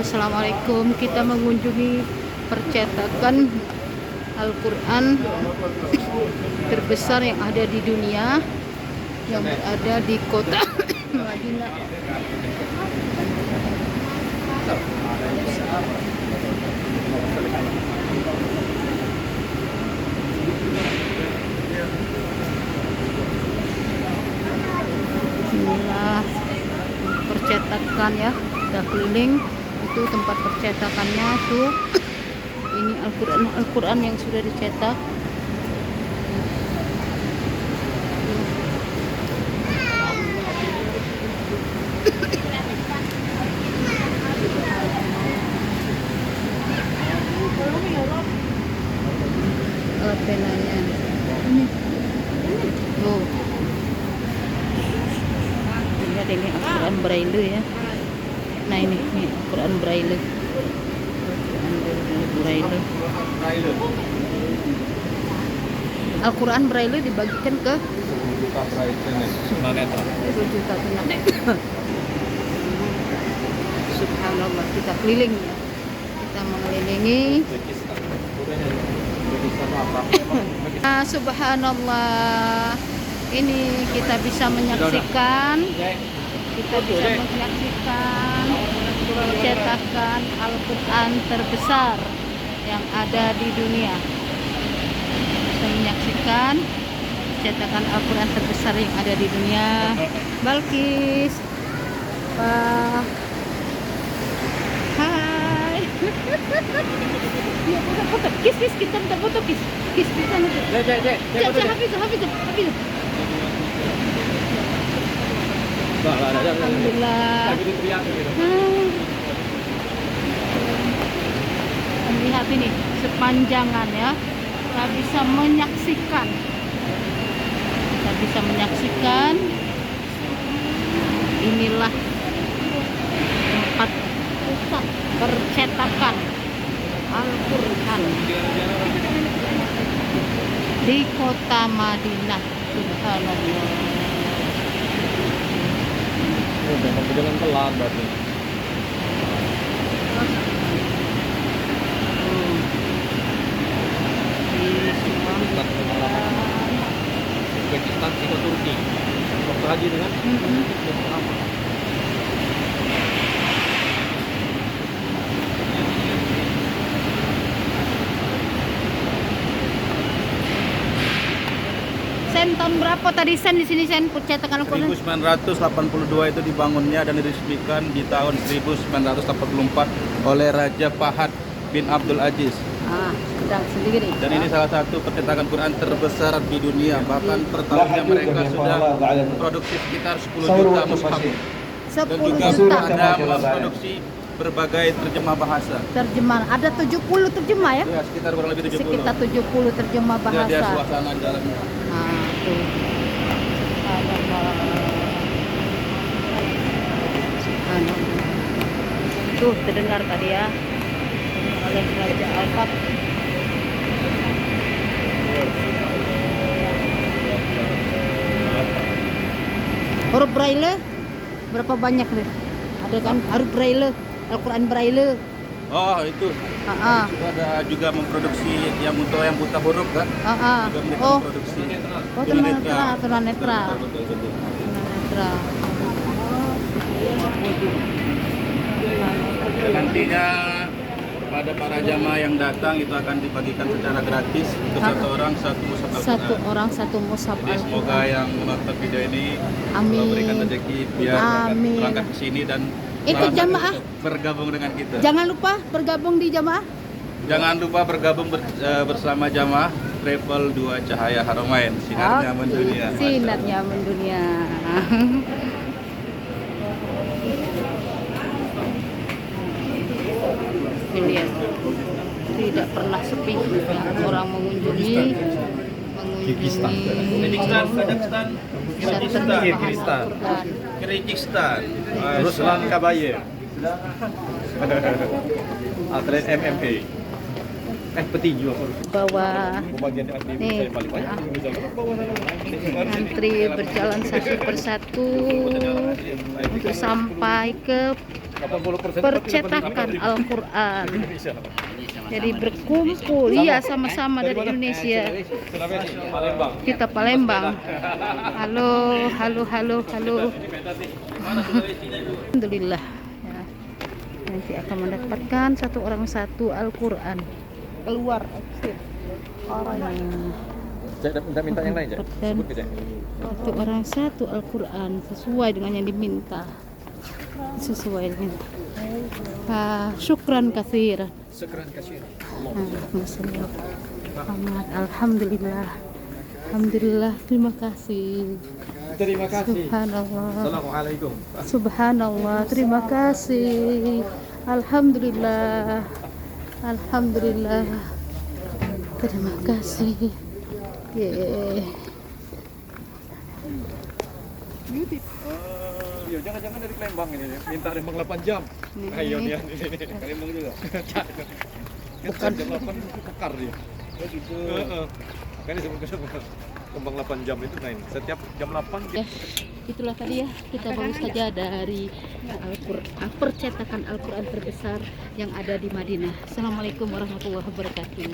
Assalamualaikum. Kita mengunjungi percetakan Al-Quran terbesar yang ada di dunia, yang berada di kota Madinah. Inilah percetakan ya, udah keliling. Itu tempat percetakannya tuh. Ini Al-Quran yang sudah dicetak. Penanya ini tuh, lihat ini Al-Quran Braille ya. Nah ini Al-Quran Braille. Al-Quran Braille dibagikan ke 10 juta tunanetra. Subhanallah, kita keliling ya. Kita mengelilingi. Subhanallah, ini kita bisa menyaksikan percetakan Al-Quran terbesar yang ada di dunia. Bisa menyaksikan percetakan Al-Quran terbesar yang ada di dunia. Balkis, Pak, hai. Ya, foto, kis, kita minta foto, kis, kita nanti. Habis. Alhamdulillah. Lihat ini sepanjangan ya, kita bisa menyaksikan. Inilah tempat pusat percetakan Al-Quran di kota Madinah. Subhanallah. Jangan pelan berarti. Uzbekistan ke Turki. Waktu haji dengan Sen tahun berapa tadi Sen di sini Sen percetakan Al-Quran? 1982 itu dibangunnya dan diresmikan di tahun 1984 oleh Raja Fahad bin Abdul Aziz. Sedang sendiri. Dan ini salah satu percetakan Quran terbesar di dunia. Bahkan per tahunnya mereka sudah produksi sekitar 10 juta mushaf. 10 Dan juga juta. ada memproduksi berbagai terjemah bahasa. Terjemah. Ada 70 terjemah ya? Ya, sekitar kurang lebih 70. Sekitar 70 terjemah bahasa. Dia suasana di dalamnya. Tuh. Subhanallah. Tuh terdengar tadi ya oleh Raja Al-Fat. Huruf Braille berapa banyak nih? Ada kan huruf Braille, Al-Quran Braille. Oh itu. Itu ada juga memproduksi yang untuk yang buta huruf kan? Juga mereka memproduksi. Tunanetra. Nantinya pada para jamaah yang datang itu akan dibagikan secara gratis untuk satu orang satu mushaf Al-Quran. Satu orang satu mushaf Jadi semoga yang menonton video ini amin, berikan rezeki biar berangkat ke sini dan ikut jamaah bergabung dengan kita. Jangan lupa bergabung di jamaah. Jangan lupa bergabung bersama jamaah Travel 2 Cahaya Haramain. Sinarnya mendunia. Sinarnya mendunia. Lihat, tidak pernah sepi orang mengunjungi Kyrgyzstan, Ruslan Kabaye, atlet MMA. Petinju apa? bawah Bagian di nih ya. Antri berjalan satu persatu untuk sampai ke 80% percetakan Al-Quran. Jadi berkumpul, iya sama-sama dari Indonesia. Kita Palembang. Halo, halo, halo, halo. Alhamdulillah. Ya. Nanti akan mendapatkan satu orang satu Al-Quran. Keluar exit. Orang yang minta yang lain, Cak. Sebut ke, Cak. satu orang satu Al-Quran sesuai dengan yang diminta. Sesuai dengan syukran katsiran. Muhammad, alhamdulillah. Alhamdulillah, terima kasih. Terima kasih. Subhanallah. Assalamualaikum. Subhanallah, terima kasih. Alhamdulillah. Alhamdulillah. Terima kasih. Iya, jangan-jangan dari Palembang ini, minta Palembang 8 jam. Ayo dia ini. Palembang juga. Bukan jam 8 kekar dia. Oh gitu. Makanya sebelum Palembang 8 jam itu main. Setiap jam 8 Ya, itulah tadi ya, kita baru saja dari Al-Quran, percetakan Al-Quran terbesar yang ada di Madinah. Assalamualaikum warahmatullahi wabarakatuh.